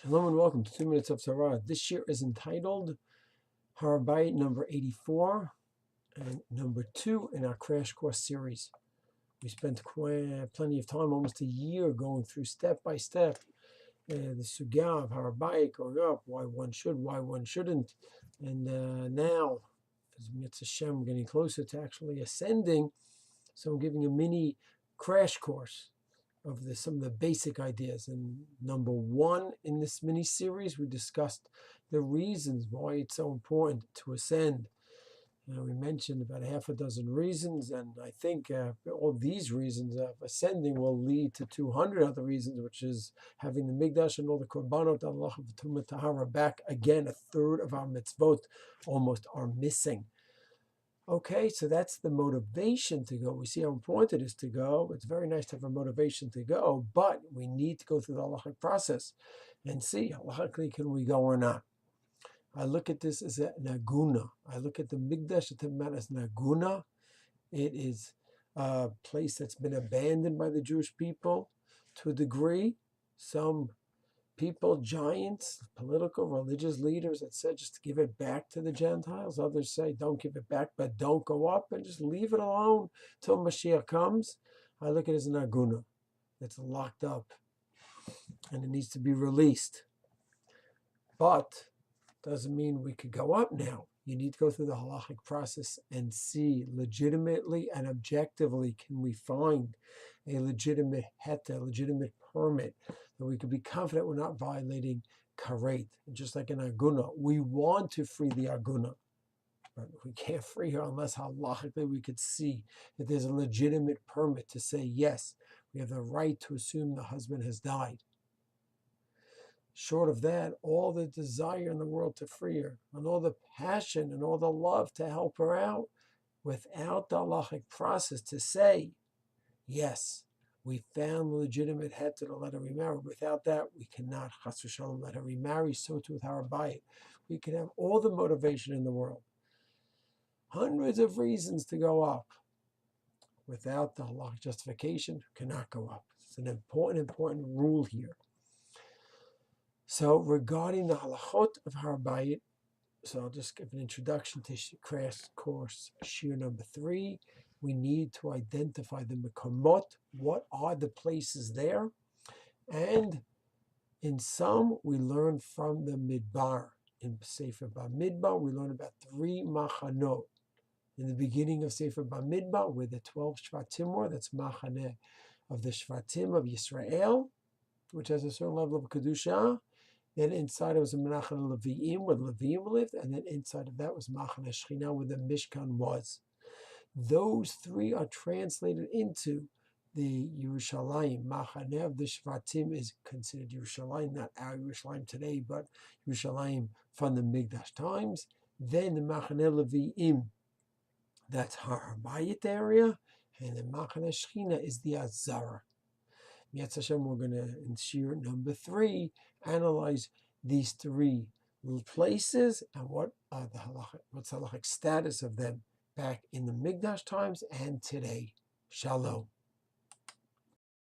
Shalom and welcome to 2 Minutes of Torah. This year is entitled Har Habyit number 84 and number 2 in our Crash Course series. We spent plenty of time, almost a year, going through step by step the sugya of Har Habyit, going up, why one should, why one shouldn't. And now, as Mitzvah Hashem, we're getting closer to actually ascending, so I'm giving a mini crash course of some of the basic ideas. And number 1 in this mini series, we discussed the reasons why it's so important to ascend. We mentioned about half a dozen reasons, and I think all these reasons of ascending will lead to 200 other reasons, which is having the Mikdash and all the Korbanot, Allah of Tahara back again. A third of our mitzvot almost are missing. Okay, so that's the motivation to go. We see how important it is to go. It's very nice to have a motivation to go, but we need to go through the halachic process and see, halachically, can we go or not? I look at this as a naguna. I look at the Mikdash as naguna. It is a place that's been abandoned by the Jewish people to a degree. Some people, giants, political, religious leaders that said just to give it back to the Gentiles. Others say don't give it back, but don't go up and just leave it alone till Mashiach comes. I look at it as an aguna that's locked up and it needs to be released. But doesn't mean we could go up now. You need to go through the halachic process and see legitimately and objectively, can we find a legitimate heta, legitimate permit, that we could be confident we're not violating karet. Just like an aguna, we want to free the aguna, but we can't free her unless halachically we could see that there's a legitimate permit to say, yes, we have the right to assume the husband has died. Short of that, all the desire in the world to free her, and all the passion and all the love to help her out, without the halachic process to say, yes, we found legitimate heta to let her remarry. Without that, we cannot, chas v'shalom, let her remarry. So too with Har Habyit. We can have all the motivation in the world, hundreds of reasons to go up. Without the halachic justification, cannot go up. It's an important rule here. So regarding the halachot of Har Habyit, so I'll just give an introduction to crash course shir number 3. We need to identify the mekomot. What are the places there? And in some, we learn from the midbar. In Sefer Bamidbar, we learn about 3 machanot. In the beginning of Sefer Bamidbar, where the 12 shvatim were, that's machaneh of the shvatim of Yisrael, which has a certain level of kedusha. Then inside it was a Menachem Leviim, where the Leviim lived, and then inside of that was Machane Shechina, where the Mishkan was. Those 3 are translated into the Yerushalayim. Machane of the Shvatim is considered Yerushalayim, not our Yerushalayim today, but Yerushalayim from the Mikdash times. Then the Machane Leviim, that's Har Habyit area, and the Machane Shechina is the Azara. Mitzvah Hashem, we're going to, in shir number 3, analyze these 3 places and what's the halachic status of them back in the Mikdash times and today. Shalom.